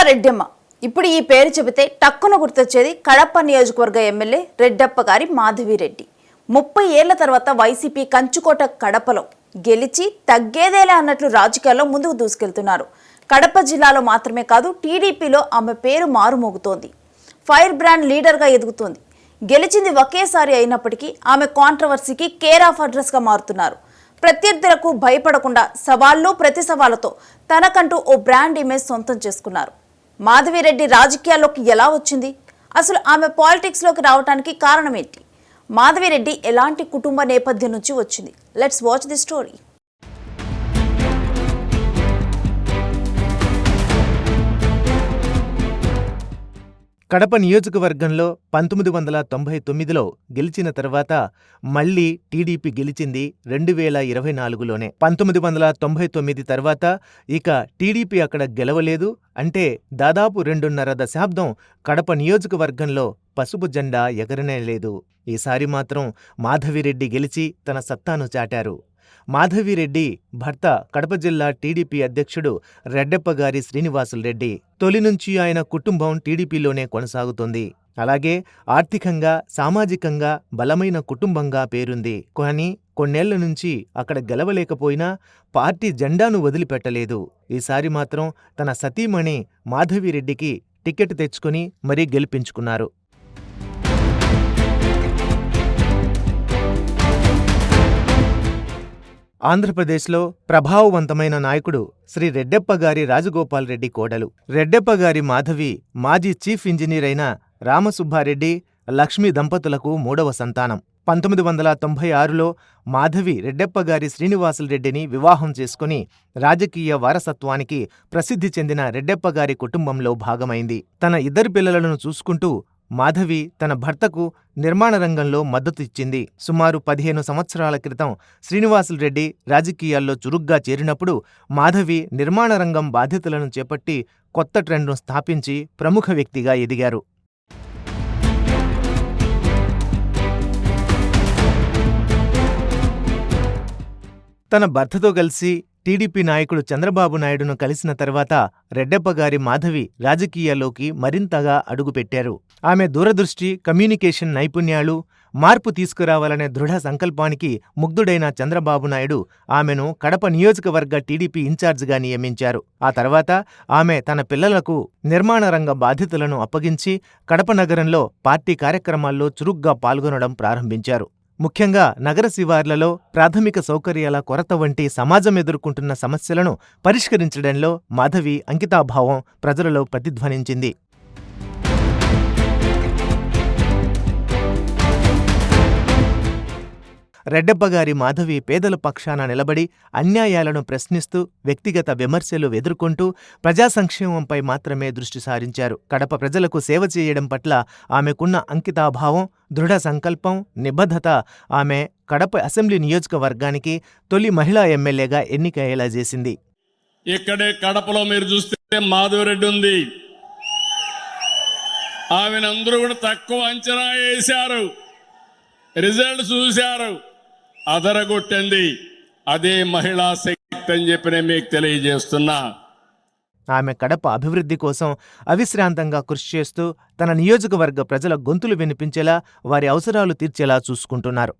రెడ్డమ్మ. ఇప్పుడు ఈ పేరు చెబితే టక్కున గుర్తొచ్చేది కడప నియోజకవర్గ ఎమ్మెల్యే రెడ్డప్ప గారి మాధవిరెడ్డి. 30 ఏళ్ల తర్వాత వైసీపీ కంచుకోట కడపలో గెలిచి తగ్గేదేలే అన్నట్లు రాజకీయాల్లో ముందుకు దూసుకెళ్తున్నారు. కడప జిల్లాలో మాత్రమే కాదు, టీడీపీలో ఆమె పేరు మారుమోగుతోంది. ఫైర్ బ్రాండ్ లీడర్గా ఎదుగుతోంది. గెలిచింది ఒకేసారి అయినప్పటికీ ఆమె కాంట్రవర్సీకి కేర్ ఆఫ్ అడ్రస్గా మారుతున్నారు. ప్రత్యర్థులకు భయపడకుండా సవాళ్లు ప్రతి సవాళ్లతో తనకంటూ ఓ బ్రాండ్ ఇమేజ్ సొంతం చేసుకున్నారు. మాధవిరెడ్డి రాజకీయాల్లోకి ఎలా వచ్చింది? అసలు ఆమె పాలిటిక్స్లోకి రావడానికి కారణం ఏంటి? మాధవిరెడ్డి ఎలాంటి కుటుంబ నేపథ్యం నుంచి వచ్చింది? Let's watch the story. Kadapa నియోజకవర్గంలో 1999లో గెలిచిన తర్వాత మళ్లీ టీడీపీ గెలిచింది 2024లోనే. 1999 తర్వాత ఇక టీడీపీ అక్కడ గెలవలేదు. అంటే దాదాపు 2.5 దశాబ్దం కడప నియోజకవర్గంలో పసుపు జెండా ఎగరనేలేదు. ఈసారి మాత్రం మాధవిరెడ్డి గెలిచి తన సత్తాను చాటారు. మాధవిరెడ్డి భర్త కడప జిల్లా టీడీపీ అధ్యక్షుడు రెడ్డప్పగారి శ్రీనివాసులరెడ్డి. తొలి నుంచి ఆయన కుటుంబం టీడీపీలోనే కొనసాగుతోంది. అలాగే ఆర్థికంగా, సామాజికంగా బలమైన కుటుంబంగా పేరుంది. కానీ కొన్నేళ్ల నుంచి అక్కడ గెలవలేకపోయినా పార్టీ జెండాను వదిలిపెట్టలేదు. ఈసారి మాత్రం తన సతీమణి మాధవిరెడ్డికి టికెట్ తెచ్చుకుని మరీ గెలిపించుకున్నారు. ఆంధ్రప్రదేశ్లో ప్రభావవంతమైన నాయకుడు శ్రీ రెడ్డప్పగారి రాజగోపాల్ రెడ్డి కోడలు. రెడ్డప్పగారి మాధవి మాజీ చీఫ్ ఇంజనీర్ అయిన రామసుబ్బారెడ్డి, లక్ష్మీ దంపతులకు 3వ సంతానం. 1996లో మాధవి రెడ్డప్పగారి శ్రీనివాసులరెడ్డిని వివాహం చేసుకుని రాజకీయ వారసత్వానికి ప్రసిద్ధి చెందిన రెడ్డప్పగారి కుటుంబంలో భాగమైంది. తన 2 పిల్లలను చూసుకుంటూ మాధవి తన భర్తకు నిర్మాణ రంగంలో మద్దతు ఇచ్చింది. సుమారు 15 సంవత్సరాల క్రితం శ్రీనివాసులరెడ్డి రాజకీయాల్లో చురుగ్గా చేరినప్పుడు మాధవి నిర్మాణ రంగం బాధ్యతలను చేపట్టి కొత్త ట్రెండ్ను స్థాపించి ప్రముఖ వ్యక్తిగా ఎదిగారు. తన భర్తతో కలిసి టీడీపీ నాయకుడు చంద్రబాబు నాయుడును కలిసిన తర్వాత రెడ్డప్పగారి మాధవి రాజకీయాల్లోకి మరింతగా అడుగుపెట్టారు. ఆమె దూరదృష్టి, కమ్యూనికేషన్ నైపుణ్యాలు, మార్పు తీసుకురావాలనే దృఢ సంకల్పానికి ముగ్ధుడైన చంద్రబాబు నాయుడు ఆమెను కడప నియోజకవర్గ టీడీపీ ఇన్ఛార్జిగా నియమించారు. ఆ తర్వాత ఆమె తన పిల్లలకు నిర్మాణ రంగ బాధ్యతలను అప్పగించి కడప నగరంలో పార్టీ కార్యక్రమాల్లో చురుగ్గా పాల్గొనడం ప్రారంభించారు. ముఖ్యంగా నగర శివార్లలో ప్రాథమిక సౌకర్యాల కొరత వంటి సమాజం ఎదుర్కొంటున్న సమస్యలను పరిష్కరించడంలో మాధవి అంకితాభావం ప్రజలలో ప్రతిధ్వనించింది. రెడ్డప్పగారి మాధవి పేదల పక్షాన నిలబడి అన్యాయాలను ప్రశ్నిస్తూ, వ్యక్తిగత విమర్శలు ఎదుర్కొంటూ ప్రజా సంక్షేమంపై మాత్రమే దృష్టి సారించారు. కడప ప్రజలకు సేవ చేయడం పట్ల ఆమెకున్న అంకితాభావం, దృఢ సంకల్పం, నిబద్ధత ఆమె కడప అసెంబ్లీ నియోజకవర్గానికి తొలి మహిళా ఎమ్మెల్యేగా ఎన్నికయ్యేలా చేసింది. ఇక్కడే కడపలో మీరు చూస్తే మాధవిరెడ్డి ఉంది. ఆమెనందరూ కూడా తక్కువ అంచనా వేశారు. రిజల్ట్ చూశారు, అదరగొట్టింది. అదే మహిళా శక్తి అని చెప్పి నేను మీకు తెలియజేస్తున్నా. ఆమె కడప అభివృద్ధి కోసం అవిశ్రాంతంగా కృషి చేస్తూ తన నియోజకవర్గ ప్రజల గొంతులు వినిపించేలా, వారి అవసరాలు తీర్చేలా చూసుకుంటున్నారు.